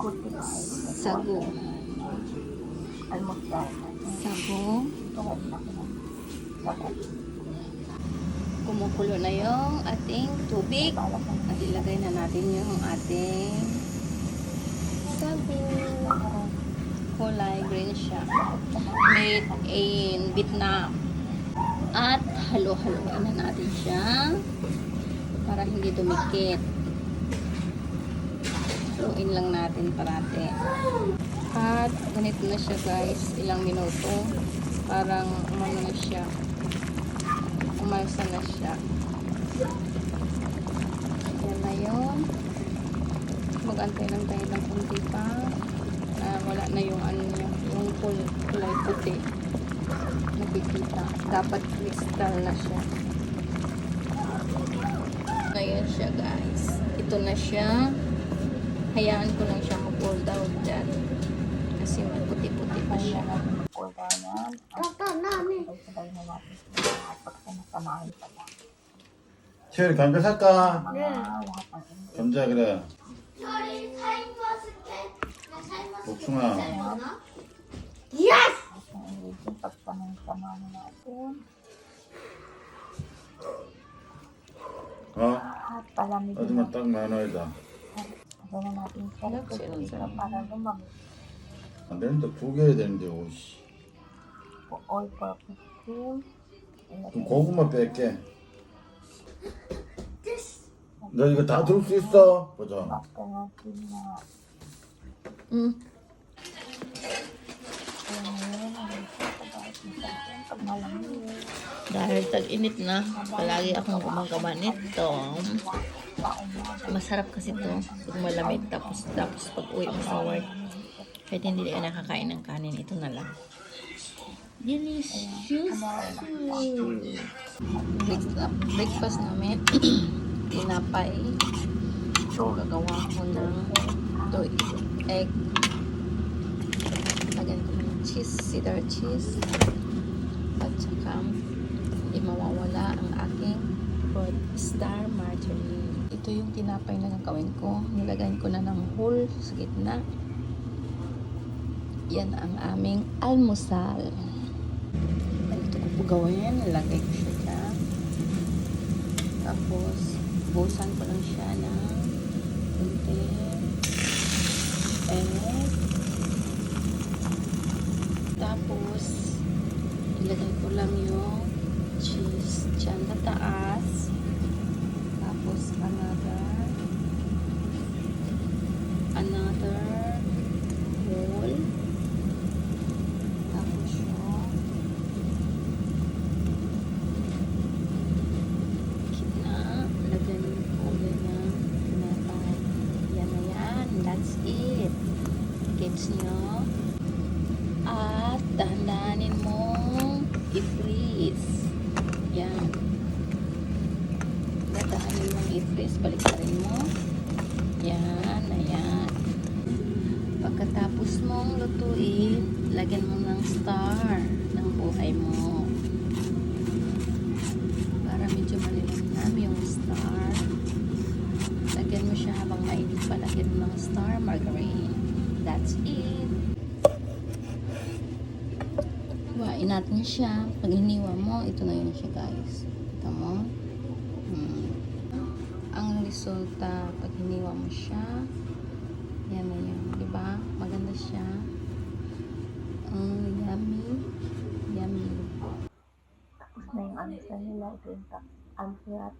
Sago. Almusal. Sago. Sago. Kumukulo na yung ating tubig. At ilagay na natin yung ating sago. Kulay green siya. Made in Vietnam. At halo-haloin na natin siya para hindi dumikit. Haluin lang natin parate. At ganito na siya guys. Ilang minuto. Parang umano na siya. Umalsa na siya. Yan na yun. Mag-antay lang tayo ng kunti pa. Wala na yung ano niya. Yung kulay puti. Nakikita. Dapat crystal na siya. Ngayon siya guys. Ito na siya. Hayaan ko lang siya mag-cool down dyan. Kasi may puti-puti pa siya. Cool down yan. Tata, nani. Sabay na natin. At pagkamasamahin pa lang. 채율이 담배 살까? 네. Lahat ng ingredients. 감자 그래. 저리 타임버스켓. 나 타임버스켓. 복숭아. Yes! Ang ingredients, pagkamasamahin natin. 어? At palamigin 아줌마 natin. 딱 마누이다. Lagyan na natin siya. Ito para lumamig. 안 되는데 두 개 해야 되는데 오씨. All-purpose cream. 그럼 고구마 뺄게. This. 너 이거 다 들 수 있어? 보자. Basta natin na Mm. pag malamig. Dahil tag-init na, palagi akong gumagawa nito. Masarap kasi to pag malamig tapos pag uwi mo sa work. Kahit hindi ka nakakain ng kanin, ito na lang. Delicious food. Breakfast namin. Tinapay. So, gagawa ko ng egg. Lagyan ko ng cheese, cheddar cheese. At saka, hindi mawawala ang aking Ford Star Margarine. Ito yung tinapay na gagawin ko. Nilagyan ko na ng hole sa gitna. Yan ang aming almusal. Ito ko po gawin. Nilagay ko siya dyan. Tapos, busan ko lang siya ng kunti. Egg. Tapos, ilagay ko lang yung cheese dyan na taas. Tapos, another hole. Tapos yung gitna. Lagyan ko ulit ng tinapay. Yan na yan. That's it. Gets nyo? At dahan-dahanin mong i-freeze. Yan. Dahan-dahanin mong i-freeze. Baliktarin mo. Yan. Ayan. Pagkatapos mong lutuin, lagyan mo ng star ng buhay mo. Para medyo malilim yung star. Lagyan mo siya habang mainit pa. Lagyan mo ng star margarine. That's it. Hiwain natin siya. Pag hiniwa mo, ito na yun siya guys. Kita mo? Ang resulta, pag hiniwa mo siya, yan na yun. Diba? Maganda siya. Yummy. Yummy. Tapos na yung answer nila. Ito yung answer at